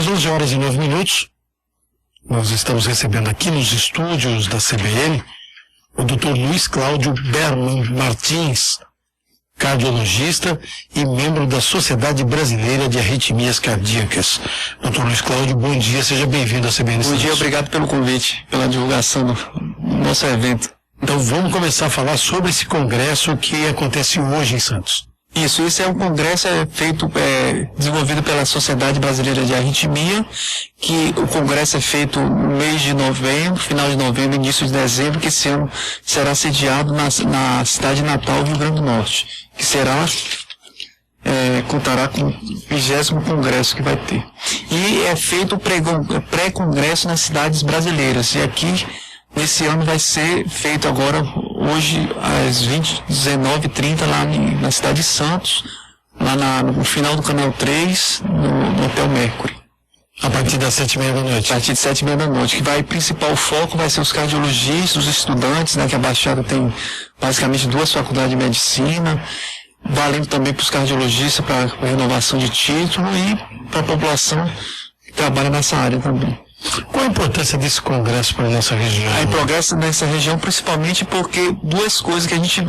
Às 11h09, nós estamos recebendo aqui nos estúdios da CBN o Dr. Luiz Cláudio Berman Martins, cardiologista e membro da Sociedade Brasileira de Arritmias Cardíacas. Dr. Luiz Cláudio, bom dia, seja bem-vindo à CBN. Bom dia, obrigado pelo convite, pela divulgação do nosso evento. Então vamos começar a falar sobre esse congresso que acontece hoje em Santos. Isso é um congresso desenvolvido pela Sociedade Brasileira de Arritmia, que o congresso é feito no mês de novembro, final de novembro, início de dezembro, que esse ano será sediado na cidade natal, Rio Grande do Norte, que contará com o 20º congresso que vai ter. E é feito o pré-congresso nas cidades brasileiras, e aqui, esse ano vai ser feito agora, hoje, às 19h30, lá na cidade de Santos, lá no final do Canal 3, no Hotel Mercury. A partir das 7h30 da noite? A partir de 7h30 da noite, que o principal foco vai ser os cardiologistas, os estudantes, né, que a Baixada tem basicamente 2 faculdades de medicina, valendo também para os cardiologistas, para renovação de título e para a população que trabalha nessa área também. Qual a importância desse congresso para a nossa região? A importância nessa região principalmente porque 2 coisas que a gente,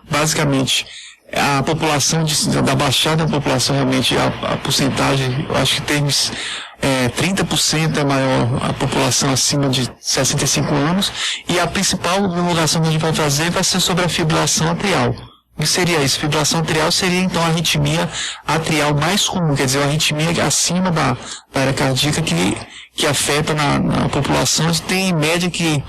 basicamente, a população da Baixada, a população realmente, a porcentagem, eu acho que tem 30% é maior a população acima de 65 anos, e a principal divulgação que a gente vai fazer vai ser sobre a fibrilação atrial. O que seria isso? Fibrilação atrial seria, então, a arritmia atrial mais comum, quer dizer, a arritmia acima da área cardíaca que afeta na população. Tem em média que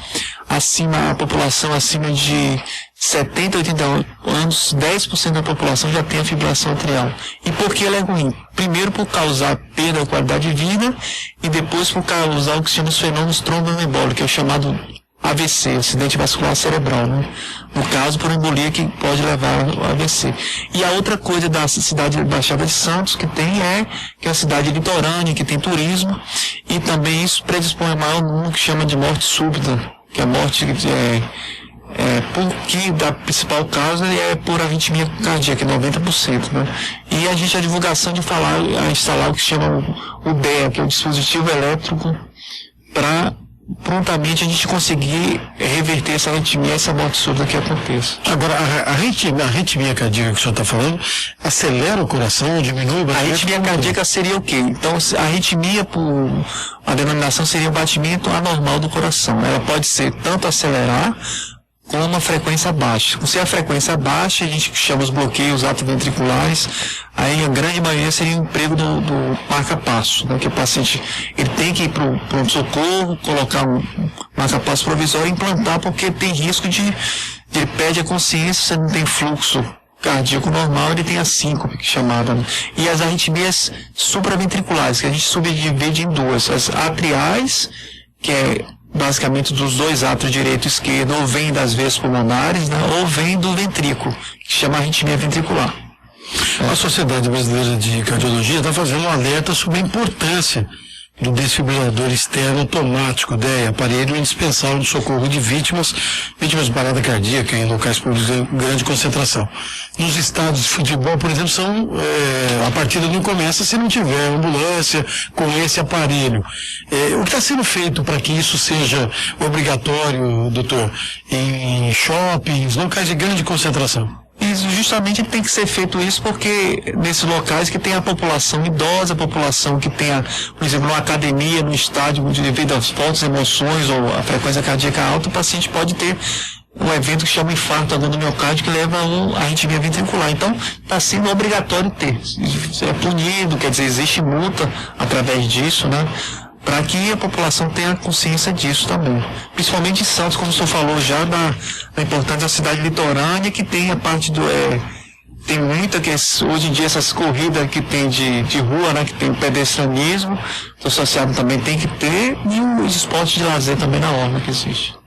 a população acima de 70, 80 anos, 10% da população já tem a fibrilação atrial. E por que ela é ruim? Primeiro por causar perda da qualidade de vida e depois por causar o que se chama os fenômenos tromboembólicos, que é o chamado AVC, acidente vascular cerebral, né? No caso, por embolia que pode levar ao AVC. E a outra coisa da cidade de Baixada de Santos que é uma cidade litorânea, que tem turismo, e também isso predispõe a maior número que chama de morte súbita, que a morte porque da principal causa é por arritmia cardíaca, 90%, né? E a divulgação de instalar o que se chama o DEA, que é o dispositivo elétrico, para prontamente a gente conseguir reverter essa arritmia, essa morte súbita que aconteça. Agora, a arritmia cardíaca que o senhor está falando, acelera o coração, diminui o batimento? A arritmia cardíaca seria o quê? Então, a arritmia, a denominação seria o batimento anormal do coração. Ela pode ser tanto acelerar com uma frequência baixa. Se a frequência baixa, a gente chama os bloqueios atrioventriculares, aí a grande maioria seria o emprego do marca-passo, né, que o paciente ele tem que ir para o pronto-socorro, colocar um marca-passo provisório e implantar, porque tem risco de ele perde a consciência, você não tem fluxo cardíaco normal, ele tem a síncope, que é chamada, né? E as arritmias supraventriculares, que a gente subdivide em 2, as atriais, que é basicamente dos 2 átrios direito e esquerdo, ou vem das veias pulmonares, né, ou vem do ventrículo, que se chama arritmia ventricular. A Sociedade Brasileira de Cardiologia está fazendo um alerta sobre a importância do desfibrilador externo automático, DEA, aparelho indispensável no socorro de vítimas de parada cardíaca em locais públicos de grande concentração. Nos estádios de futebol, por exemplo, a partida não começa se não tiver ambulância com esse aparelho. O que está sendo feito para que isso seja obrigatório, doutor, em shoppings, locais de grande concentração? E justamente tem que ser feito isso porque nesses locais que tem a população idosa, a população que tem, por exemplo, uma academia, no estádio, devido às fortes emoções ou a frequência cardíaca alta, o paciente pode ter um evento que chama infarto agudo do miocárdio, que leva a arritmia ventricular. Então, está sendo obrigatório ter. É punido, quer dizer, existe multa através disso, né? Para que a população tenha consciência disso também. Principalmente em Santos, como o senhor falou já, da importância da cidade litorânea, que tem a parte tem muita, que hoje em dia essas corridas que tem de rua, né, que tem o pedestrianismo, associado também tem que ter, e os esportes de lazer também na orla que existe.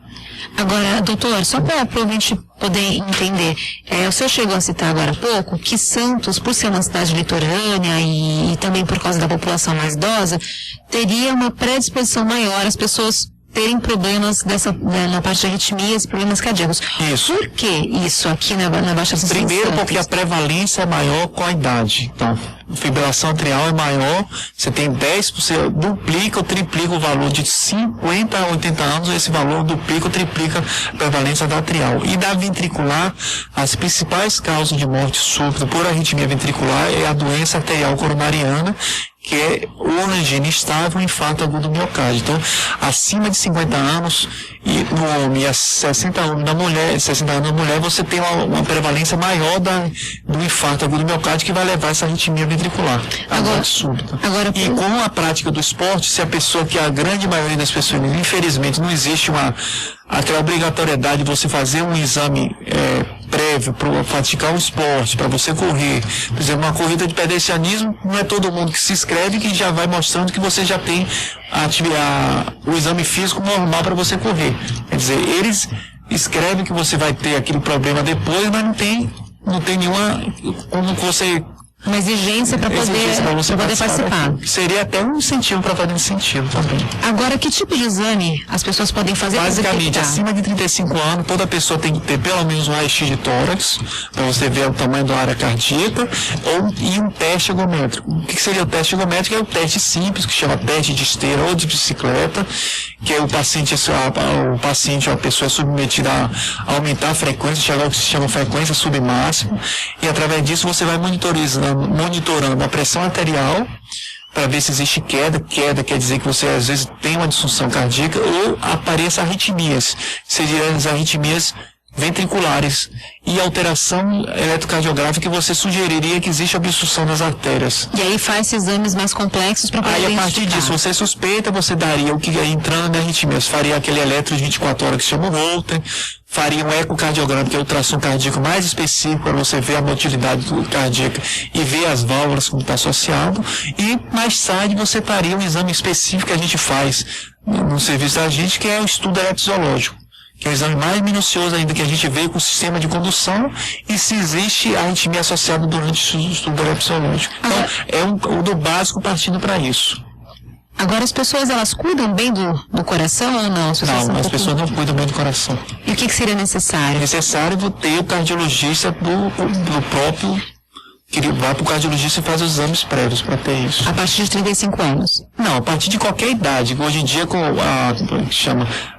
Agora, doutor, só para o ouvinte poder entender, o senhor chegou a citar agora há pouco que Santos, por ser uma cidade litorânea e também por causa da população mais idosa, teria uma predisposição maior, as pessoas terem problemas na parte de arritmias e problemas cardíacos. Isso. Por que isso aqui na Baixada Santista? Primeiro porque a prevalência é maior com a idade. Então, fibrilação atrial é maior, você tem 10%, você duplica ou triplica o valor de 50 a 80 anos, esse valor duplica ou triplica a prevalência da atrial. E da ventricular, as principais causas de morte súbita por arritmia ventricular é a doença arterial coronariana, que é o angina instável, infarto agudo do miocárdio. Então, acima de 50 anos e no homem e 60 anos da mulher, você tem uma prevalência maior do infarto agudo do miocárdio, que vai levar essa arritmia ventricular, a morte súbita. E com a prática do esporte, se a pessoa, que a grande maioria das pessoas, infelizmente, não existe aquela obrigatoriedade de você fazer um exame prévio para praticar um esporte, para você correr. Por exemplo, uma corrida de pedestrianismo, não é todo mundo que se inscreve que já vai mostrando que você já tem o exame físico normal para você correr. Quer dizer, eles escrevem que você vai ter aquele problema depois, mas não tem nenhuma como você... Uma exigência para poder participar. Seria até um incentivo para fazer esse sentido também. Agora, que tipo de exame as pessoas podem fazer? Basicamente, acima de 35 anos, toda pessoa tem que ter pelo menos um raio-x de tórax, para você ver o tamanho da área cardíaca, e um teste ergométrico. O que seria o teste ergométrico? É o teste simples, que chama teste de esteira ou de bicicleta, que é o paciente ou a pessoa é submetida a aumentar a frequência, chegar ao que se chama frequência submáxima, e através disso você vai monitorando a pressão arterial para ver se existe queda. Queda quer dizer que você às vezes tem uma disfunção cardíaca ou apareça arritmias, seriam as arritmias ventriculares, e alteração eletrocardiográfica, que você sugeriria que existe obstrução das artérias. E aí faz exames mais complexos para poder identificar. Aí, a partir disso, você suspeita, você daria o que é entrando na arritmia. Você faria aquele eletro de 24 horas que se chama o Holter, faria um ecocardiograma, que é o ultrassom cardíaco mais específico para você ver a motilidade cardíaca e ver as válvulas como está associado, e mais tarde você faria um exame específico que a gente faz no serviço da gente, que é o estudo eletrofisiológico, que é o exame mais minucioso ainda, que a gente vê com o sistema de condução e se existe arritmia associada durante o estudo eletrofisiológico. Então, é o do básico partindo para isso. Agora, as pessoas, elas cuidam bem do coração ou não? As pessoas não cuidam bem do coração. E o que seria necessário? Necessário ter o cardiologista do próprio, que ele vai para o cardiologista e faz os exames prévios para ter isso. A partir de 35 anos? Não, a partir de qualquer idade. Hoje em dia,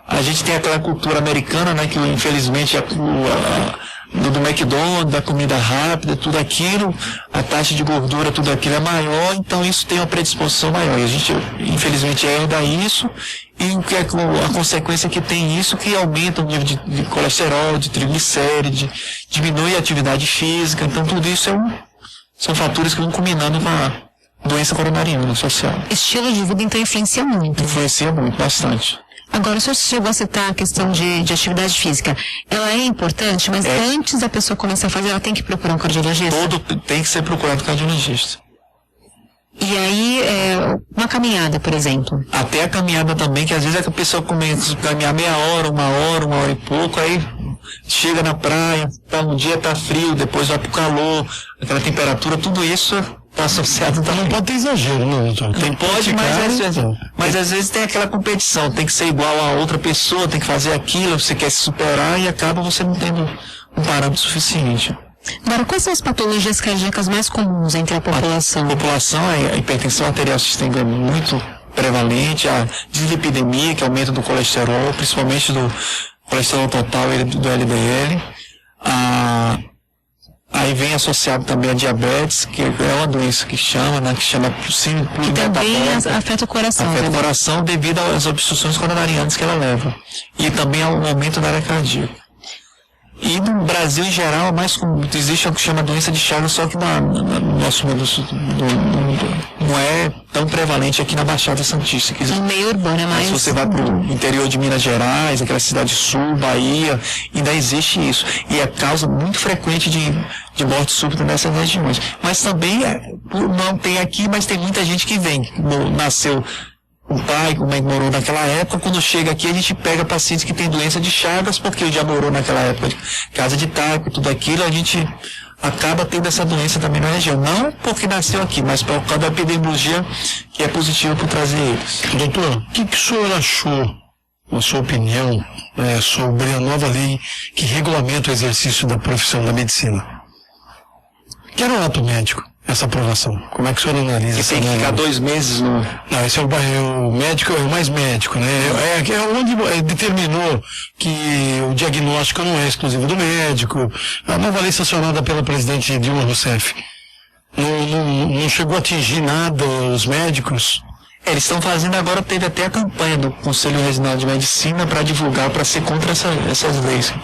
a gente tem aquela cultura americana, né, que infelizmente do McDonald's, da comida rápida, tudo aquilo, a taxa de gordura, tudo aquilo é maior, então isso tem uma predisposição maior. E a gente, infelizmente, herda isso, e a consequência que tem isso, que aumenta o nível de colesterol, de triglicéride, diminui a atividade física. Então tudo isso são fatores que vão combinando com a doença coronariana social. Estilo de vida, então, influencia muito. Influencia muito, bastante. Agora, o senhor chegou a citar a questão de atividade física. Ela é importante, mas antes da pessoa começar a fazer, ela tem que procurar um cardiologista? Tem que ser procurado um cardiologista. E aí, uma caminhada, por exemplo? Até a caminhada também, que às vezes a pessoa começa a caminhar meia hora, uma hora e pouco, aí chega na praia, um dia tá frio, depois vai pro calor, aquela temperatura, tudo isso está associado também. Não pode ter exagero, não. Não pode, mas às vezes tem aquela competição, tem que ser igual a outra pessoa, tem que fazer aquilo, você quer se superar e acaba você não tendo um parâmetro suficiente. Agora, quais são as patologias cardíacas mais comuns entre a população? A população, a hipertensão arterial sistêmica é muito prevalente, a dislipidemia, que é aumento do colesterol, principalmente do colesterol total e do LDL. Aí vem associado também a diabetes, que é uma doença que chama síndrome que também afeta o coração. Afeta o coração devido às obstruções coronarianas que ela leva. E também ao aumento da área cardíaca. E no Brasil, em geral, existe o que chama doença de Chagas, só que no nosso meio não é tão prevalente aqui na Baixada Santista. No meio urbano é mais... Se você vai para o interior de Minas Gerais, aquela cidade sul, Bahia, ainda existe isso. E é causa muito frequente de morte súbita nessas regiões. Mas também, não tem aqui, mas tem muita gente que vem, nasceu... O pai, como é que morou naquela época, quando chega aqui a gente pega pacientes que têm doença de Chagas, porque já morou naquela época de casa de taco, tudo aquilo, a gente acaba tendo essa doença também na região. Não porque nasceu aqui, mas por causa da epidemiologia que é positiva por trazer eles. Doutor, o que o senhor achou a sua opinião sobre a nova lei que regulamenta o exercício da profissão da medicina. Quero um ato médico, essa aprovação. Como é que o senhor analisa essa lei? Tem que ficar 2 meses no... Não, esse é o médico, é o mais médico, né? É onde determinou que o diagnóstico não é exclusivo do médico. A nova lei sancionada pela presidente Dilma Rousseff não chegou a atingir nada os médicos. Eles estão fazendo agora, teve até a campanha do Conselho Regional de Medicina para divulgar, para ser contra essas leis.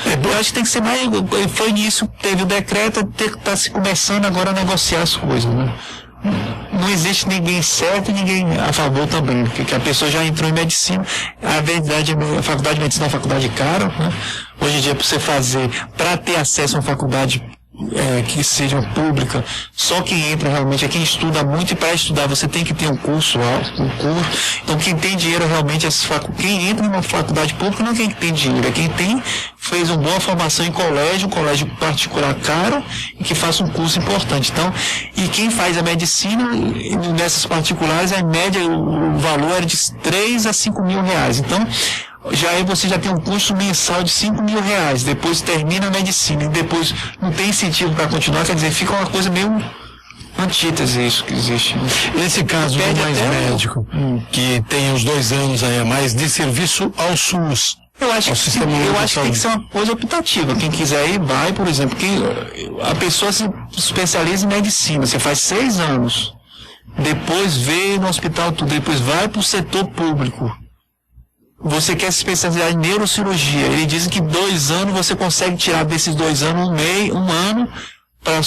Eu acho que tem que ser mais. Foi nisso, teve o decreto, está se começando agora a negociar as coisas, né? Não existe ninguém certo e ninguém a favor também, porque a pessoa já entrou em medicina. A verdade, a faculdade de medicina é uma faculdade cara, né? Hoje em dia, para ter acesso a uma faculdade que seja pública, só quem entra realmente é quem estuda muito, e para estudar você tem que ter um curso alto, então quem tem dinheiro realmente, quem entra numa faculdade pública não é quem tem dinheiro, é quem fez uma boa formação em colégio, um colégio particular caro, e que faça um curso importante. Então, e quem faz a medicina nessas particulares, a média, o valor era de 3 a 5 mil reais. Então, aí você já tem um custo mensal de 5 mil reais, depois termina a medicina, e depois não tem incentivo para continuar, quer dizer, fica uma coisa meio antítese isso que existe. Nesse caso do mais médico, que tem os 2 anos aí a mais de serviço ao SUS. Eu acho que tem que ser uma coisa optativa. Quem quiser ir, vai, por exemplo, a pessoa se especializa em medicina, você faz 6 anos, depois vê no hospital tudo, depois vai para o setor público. Você quer se especializar em neurocirurgia. Eles dizem que 2 anos você consegue tirar desses 2 anos um ano para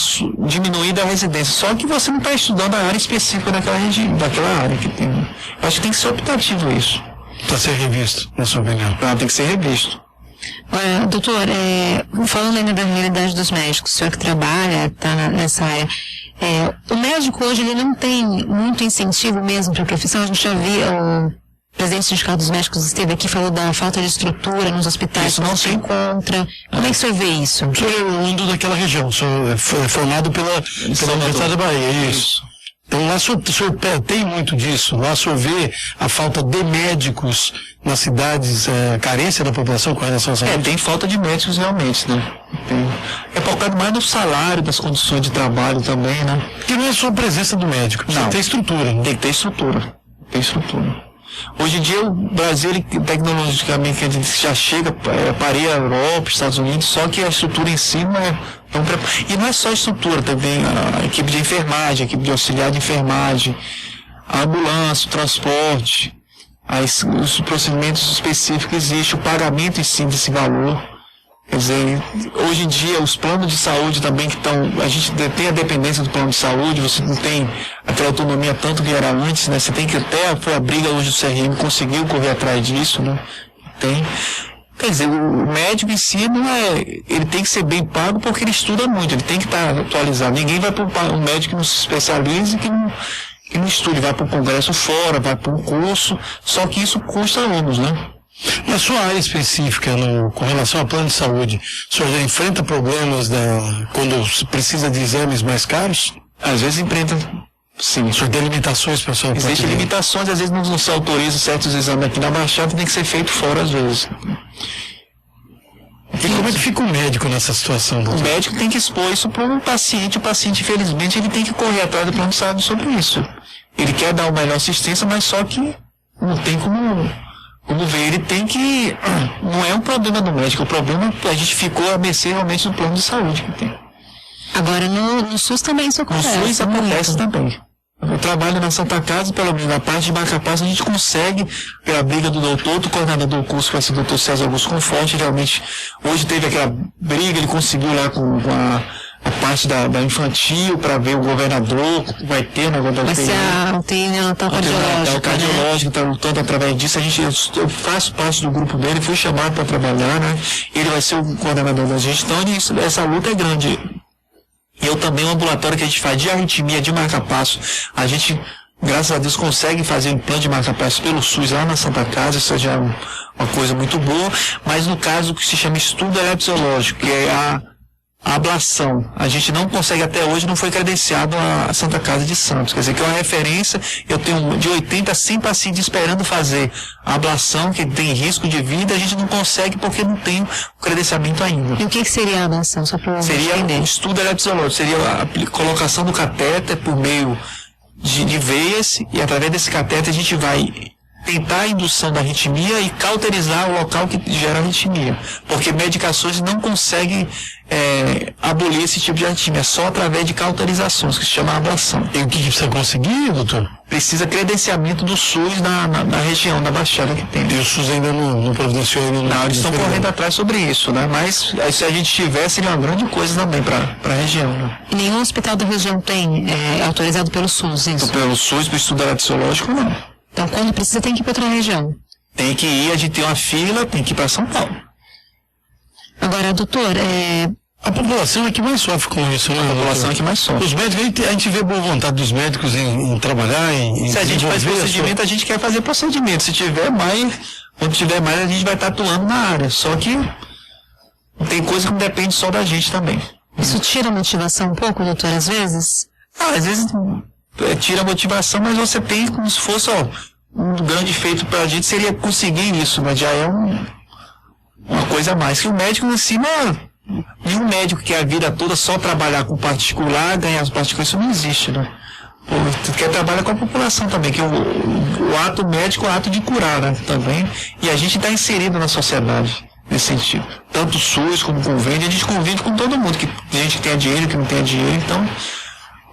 diminuir da residência. Só que você não está estudando a área específica daquela região, daquela área que tem. Eu acho que tem que ser optativo isso. Para ser revisto, na sua opinião. Tem que ser revisto. Doutor, falando ainda da realidade dos médicos, o senhor que trabalha, está nessa área, o médico hoje ele não tem muito incentivo mesmo para a profissão. A gente já viu, o presidente do Sindicato dos Médicos esteve aqui, falou da falta de estrutura nos hospitais, não se encontra. Como é que o senhor vê isso? O senhor é indo daquela região, o senhor é formado pela Universidade da Bahia, isso. Então lá o senhor tem muito disso, lá o senhor vê a falta de médicos nas cidades, carência da população com relação à saúde? Tem falta de médicos realmente, né? É focado mais no salário, das condições de trabalho também, né? Porque não é só a presença do médico, precisa ter estrutura. Né? Tem que ter estrutura, Hoje em dia o Brasil, tecnologicamente, a gente já chega, pareia a Europa, Estados Unidos, só que a estrutura em si não é tão preparada. E não é só a estrutura, também a equipe de enfermagem, a equipe de auxiliar de enfermagem, a ambulância, o transporte, os procedimentos específicos existem, o pagamento em si desse valor. Quer dizer, hoje em dia os planos de saúde também a gente tem a dependência do plano de saúde, você não tem aquela autonomia tanto que era antes, né? Você tem que foi a briga hoje do CRM, conseguiu correr atrás disso, né? Quer dizer, o médico em si ele tem que ser bem pago porque ele estuda muito, ele tem que estar atualizado. Ninguém vai para um médico que não se especialize, que não estude, vai para um congresso fora, vai para um curso, só que isso custa anos, né? Na sua área específica, com relação ao plano de saúde, o senhor já enfrenta problemas quando precisa de exames mais caros? Às vezes enfrenta, sim. O senhor tem limitações para a sua parte? Existem limitações, às vezes não se autoriza certos exames aqui na Baixada, tem que ser feito fora às vezes. E como é que fica o médico nessa situação, doutor? O médico tem que expor isso para o paciente, infelizmente, ele tem que correr atrás do plano de saúde sobre isso. Ele quer dar a melhor assistência, mas só que não tem como ver, ele tem que... Não é um problema do médico, o problema a gente ficou a mercê realmente do plano de saúde que tem. Agora, no SUS também isso acontece. No SUS acontece também. Eu trabalho na Santa Casa, pelo menos na parte de Macapá, a gente consegue, pela briga do doutor, do coordenador do curso, que vai ser o doutor César Augusto Conforte, realmente, hoje teve aquela briga, ele conseguiu lá com a parte da infantil, para ver o governador, vai ter o negócio da UTI. Vai ser a UTI neonatal cardiológica. O cardiológico está lutando através disso. Eu faço parte do grupo dele, fui chamado para trabalhar, né? Ele vai ser o coordenador da gente, então essa luta é grande. E eu também, um ambulatório que a gente faz de arritmia, de marca-passo, a gente, graças a Deus, consegue fazer um implante de marca-passo pelo SUS lá na Santa Casa, isso já é uma coisa muito boa, mas no caso que se chama estudo eletrofisiológico, que é a ablação. A gente não consegue até hoje, não foi credenciado a Santa Casa de Santos. Quer dizer, que é uma referência, eu tenho de 80 a 100 pacientes esperando fazer a ablação, que tem risco de vida, a gente não consegue porque não tem o credenciamento ainda. E o que seria a ablação? Só para seria um estudo eletrofisiológico, seria a colocação do catéter por meio de veias, e através desse catéter a gente vai tentar a indução da arritmia e cauterizar o local que gera a arritmia. Porque medicações não conseguem abolir esse tipo de arritmia, só através de cauterizações, que se chama ablação. E o que precisa conseguir, doutor? Precisa credenciamento do SUS na região, na Baixada que tem. E o SUS ainda não providenciou? Não, eles estão correndo atrás sobre isso, né? Mas se a gente tivesse, seria uma grande coisa também para a região. Né? E nenhum hospital da região tem autorizado pelo SUS, isso? Pelo SUS, para o estudo eletrofisiológico, não. Então, quando precisa, tem que ir para outra região. Tem que ir, a gente tem uma fila, tem que ir para São Paulo. Agora, doutor, a população é que mais sofre com isso, né? A população é que mais sofre. Os médicos, a gente vê boa vontade dos médicos em trabalhar, se a gente faz procedimento, a gente quer fazer procedimento. Se tiver mais, quando tiver mais, a gente vai estar atuando na área. Só que tem coisa que não depende só da gente também. Isso tira a motivação um pouco, doutor, às vezes? Às vezes tira a motivação, mas você tem como se fosse, um grande feito pra gente seria conseguir isso, mas já é uma coisa a mais. Que o médico em cima, nenhum médico que a vida toda só trabalhar com particular, ganhar as particulares, isso não existe, né? Pô, tu quer trabalhar com a população também, que o ato médico é o ato de curar, né, também, e a gente está inserido na sociedade nesse sentido. Tanto o SUS como o convênio, a gente convive com todo mundo, que gente que tem dinheiro, que não tem dinheiro, então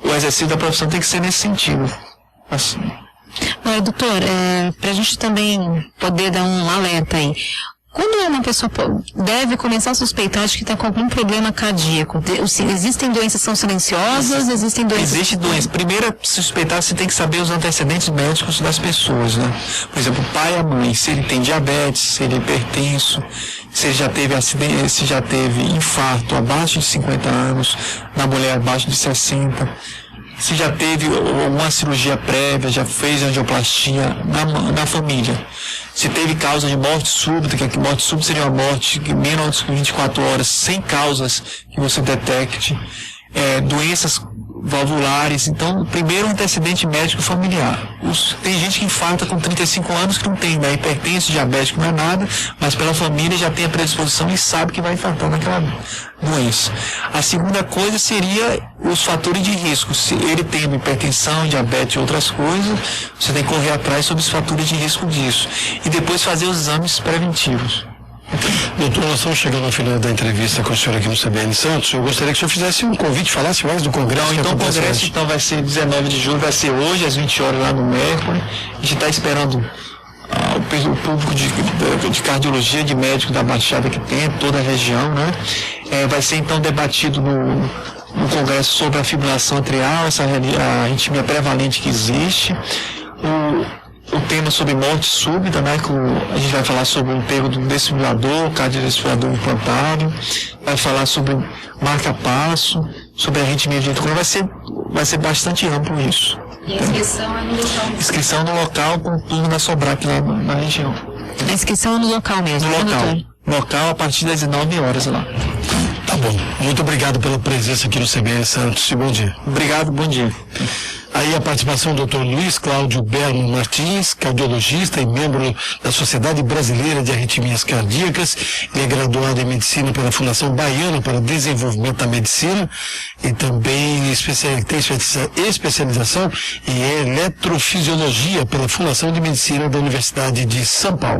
o exercício da profissão tem que ser nesse sentido. Assim. Olha, doutor, para a gente também poder dar um alerta aí, quando uma pessoa deve começar a suspeitar de que está com algum problema cardíaco? Existem doenças que são silenciosas? Existem doenças... Existe doença. Primeiro, suspeitar, você tem que saber os antecedentes médicos das pessoas, né? Por exemplo, o pai e a mãe, se ele tem diabetes, se ele é hipertenso, se ele já teve acidente, se já teve infarto abaixo de 50 anos, na mulher abaixo de 60, se já teve alguma cirurgia prévia, já fez angioplastia na família. Se teve causa de morte súbita, que a morte súbita seria uma morte que menos de 24 horas, sem causas que você detecte, doenças valvulares. Então, primeiro um antecedente médico familiar. Tem gente que infarta com 35 anos que não tem, né? Hipertenso, diabético, não é nada, mas pela família já tem a predisposição e sabe que vai infartar naquela doença. A segunda coisa seria os fatores de risco. Se ele tem hipertensão, diabetes e outras coisas, você tem que correr atrás sobre os fatores de risco disso. E depois fazer os exames preventivos. Doutor, nós estamos chegando ao final da entrevista com o senhor aqui no CBN Santos. Eu gostaria que o senhor fizesse um convite, falasse mais do congresso. Então o congresso vai ser 19 de julho, vai ser hoje às 20 horas lá no Mercury. A gente está esperando o público de cardiologia, de médico da Baixada que tem, toda a região, né? Vai ser então debatido no congresso sobre a fibrilação atrial, a arritmia prevalente que existe. O tema sobre morte súbita, né, que a gente vai falar sobre o emprego do desfibrilador, cardiodesfibrilador implantário, vai falar sobre marca-passo, sobre a arritmia ventricular, vai ser bastante amplo isso. E a inscrição é no local? Inscrição no local, com o turno da Sobrac lá na região. A inscrição é no local mesmo, no local. Doutor? Local a partir das 19 horas lá. Tá bom. Muito obrigado pela presença aqui no CBN Santos e bom dia. Obrigado, bom dia. Aí a participação do Dr. Luiz Cláudio Berno Martins, cardiologista e membro da Sociedade Brasileira de Arritmias Cardíacas. Ele é graduado em Medicina pela Fundação Baiana para Desenvolvimento da Medicina e também tem especialização em Eletrofisiologia pela Fundação de Medicina da Universidade de São Paulo.